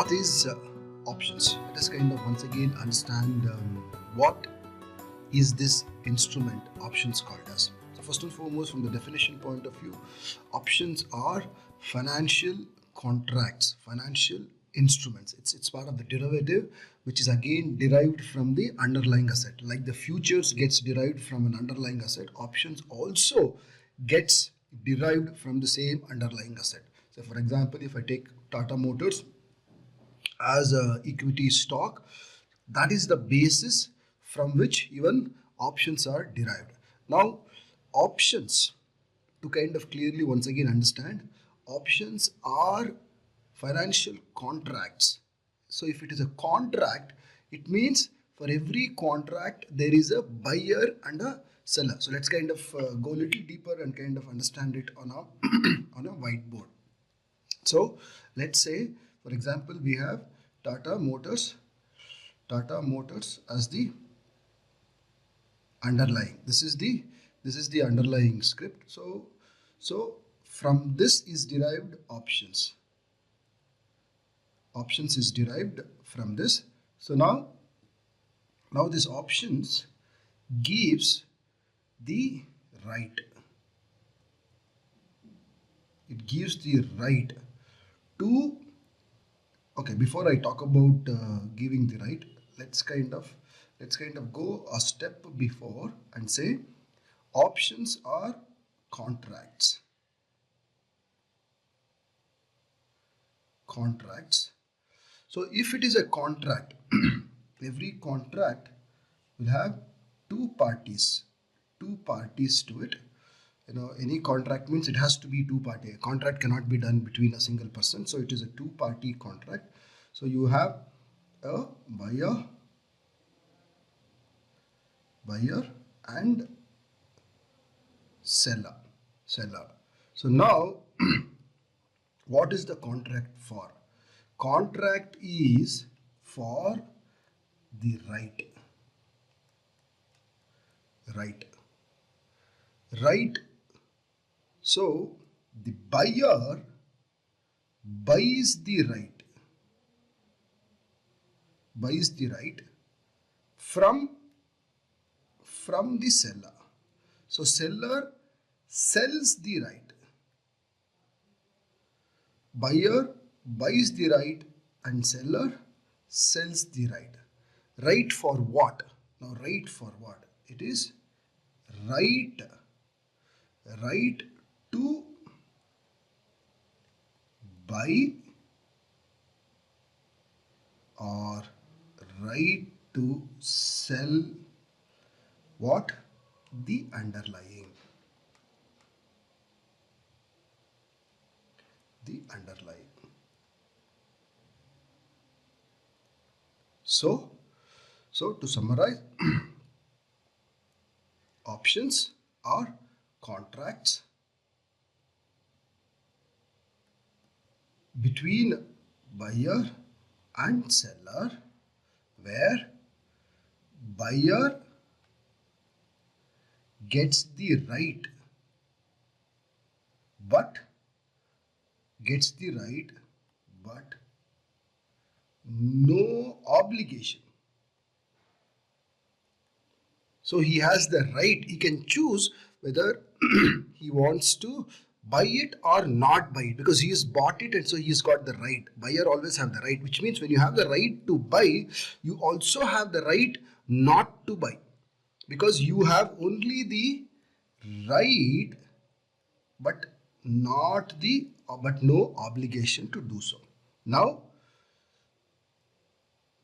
what is options? Let us kind of once again understand what is this instrument options called as. So first and foremost, from the definition point of view, options are financial contracts, financial instruments. It's part of the derivative, which is again derived from the underlying asset. Like the futures gets derived from an underlying asset, options also gets derived from the same underlying asset. So for example, if I take Tata Motors as a equity stock, that is the basis from which even options are derived. Now options, to kind of clearly once again understand, options are financial contracts. So if it is a contract, it means for every contract there is a buyer and a seller. So let's kind of go a little deeper and kind of understand it on a on a whiteboard. So let's say, for example, we have Tata Motors as the underlying. This is the underlying script. So from this is derived options. Options is derived from this. So now this options gives the right. It gives the right to, okay, before I talk about giving the right, let's kind of go a step before and say options are contracts. So if it is a contract, every contract will have two parties to it. You know, any contract means it has to be two-party. A contract cannot be done between a single person. So it is a two-party contract. So you have a buyer and seller. So now what is the contract for? Contract is for the right. So the buyer buys the right from the seller. So seller sells the right. Buyer buys the right and seller sells the right. Right for what? Now right for what? It is right to buy or right to sell what? The underlying. So to summarize, options are contracts between buyer and seller, where buyer gets the right but no obligation. So he has the right, he can choose whether he wants to buy it or not buy it, because he has bought it and so he's got the right. Buyer always have the right, which means when you have the right to buy, you also have the right not to buy, because you have only the right but no obligation to do so. Now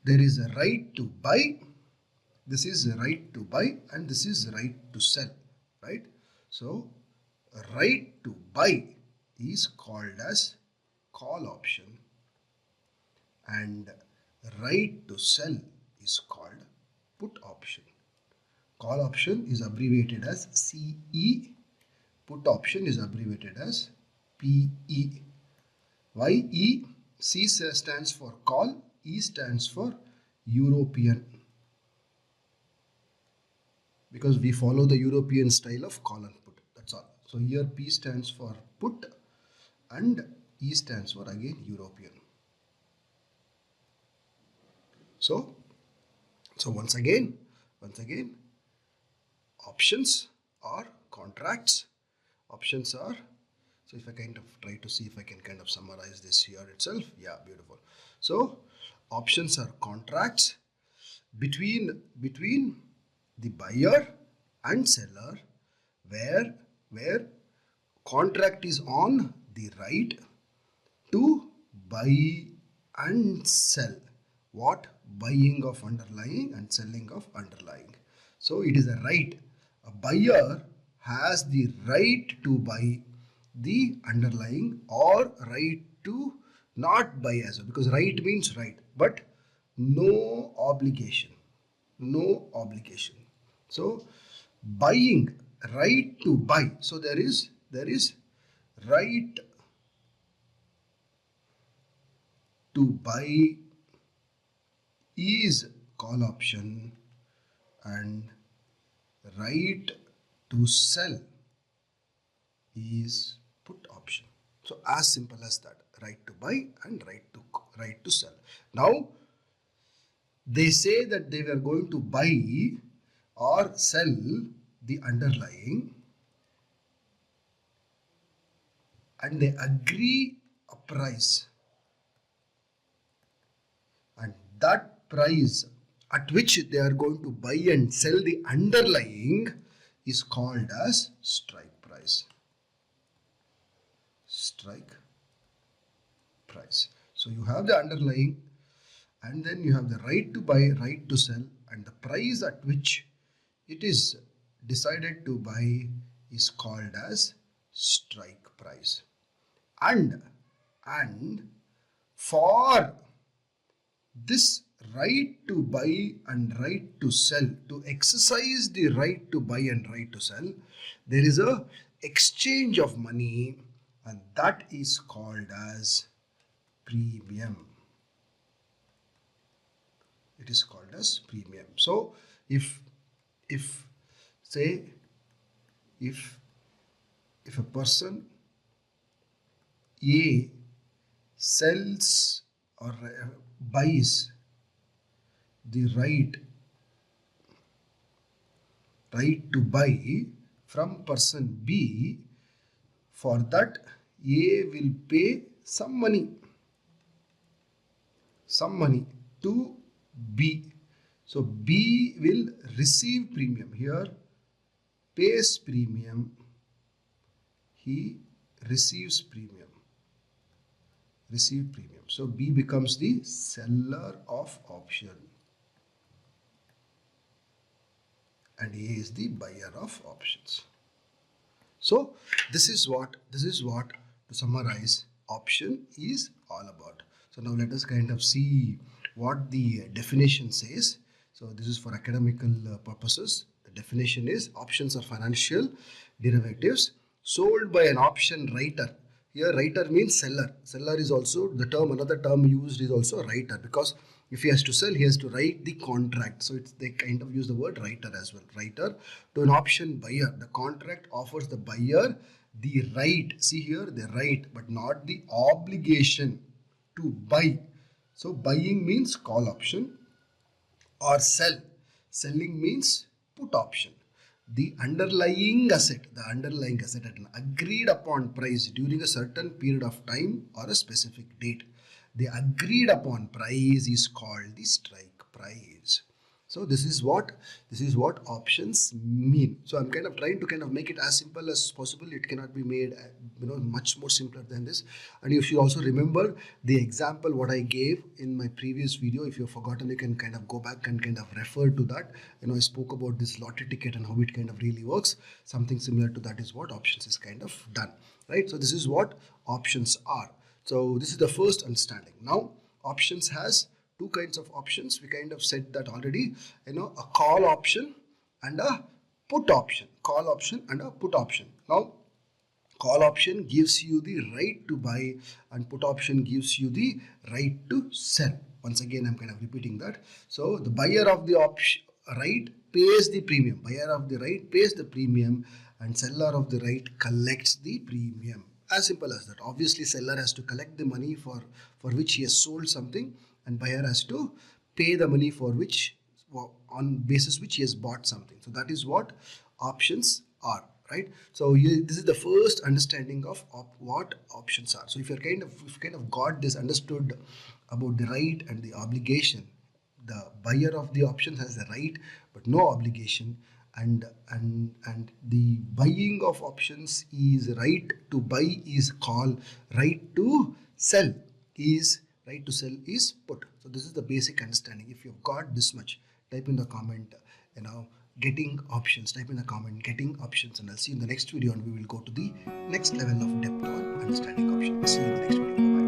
there is a right to buy. This is a right to buy and this is a right to sell, right? So a right to buy is called as call option and right to sell is called put option. Call option is abbreviated as CE. Put option is abbreviated as PE. Why E? C stands for call, E stands for European, because we follow the European style of call and put. That's all. So here P stands for put and E stands for again European. So once again, options are contracts. Options are, so if I kind of try to see if I can kind of summarize this here itself. Yeah, beautiful. So options are contracts between the buyer and seller, where contract is on the right to buy and sell. What? Buying of underlying and selling of underlying. So it is a right. A buyer has the right to buy the underlying or right to not buy as well, because right means right, but no obligation. No obligation. So buying, right to buy. So there is right to buy is call option, and right to sell is put option. So as simple as that, right to buy and right to sell. Now they say that they were going to buy or sell the underlying, and they agree a price, and that price at which they are going to buy and sell the underlying is called as strike price. Strike price. So you have the underlying, and then you have the right to buy, right to sell, and the price at which it is decided to buy is called as strike price. And for this right to buy and right to sell, to exercise the right to buy and right to sell, there is a exchange of money, and that is called as premium. It is called as premium. So if say if a person A sells or buys the right to buy from person B, for that A will pay some money to B. So B will receive premium. Here pays premium, he receives premium. So B becomes the seller of option and A is the buyer of options. So this is what to summarize option is all about. So now let us kind of see what the definition says. So this is for academical purposes. The definition is options are financial derivatives sold by an option writer. Here writer means seller. Seller is also the term, another term used is also writer, because if he has to sell, he has to write the contract. So they kind of use the word writer as well. Writer to an option buyer. The contract offers the buyer the right. See here, the right, but not the obligation to buy. So buying means call option, or sell. Selling means put option. The underlying asset at an agreed upon price during a certain period of time or a specific date. The agreed upon price is called the strike price. So this is what options mean. So I'm kind of trying to kind of make it as simple as possible. It cannot be made much more simpler than this. And you should also remember the example what I gave in my previous video. If you've forgotten, you can kind of go back and kind of refer to that. I spoke about this lottery ticket and how it kind of really works. Something similar to that is what options is kind of done, right? So this is what options are. So this is the first understanding. Now options has two kinds of options. We kind of said that already, a call option and a put option. Call option and a put option. Now call option gives you the right to buy and put option gives you the right to sell. Once again, I'm kind of repeating that. So the buyer of the option right pays the premium. Buyer of the right pays the premium and seller of the right collects the premium. As simple as that. Obviously, seller has to collect the money for which he has sold something, and buyer has to pay the money for which, on basis which he has bought something. So that is what options are, right? So this is the first understanding of what options are. So if you kind of got this understood about the right and the obligation, the buyer of the options has the right but no obligation, and the buying of options is right to buy is called right to sell is put. So this is the basic understanding. If you've got this much, type in the comment, getting options, type in the comment getting options, and I'll see you in the next video, and we will go to the next level of depth on understanding options. See you in the next video. Bye.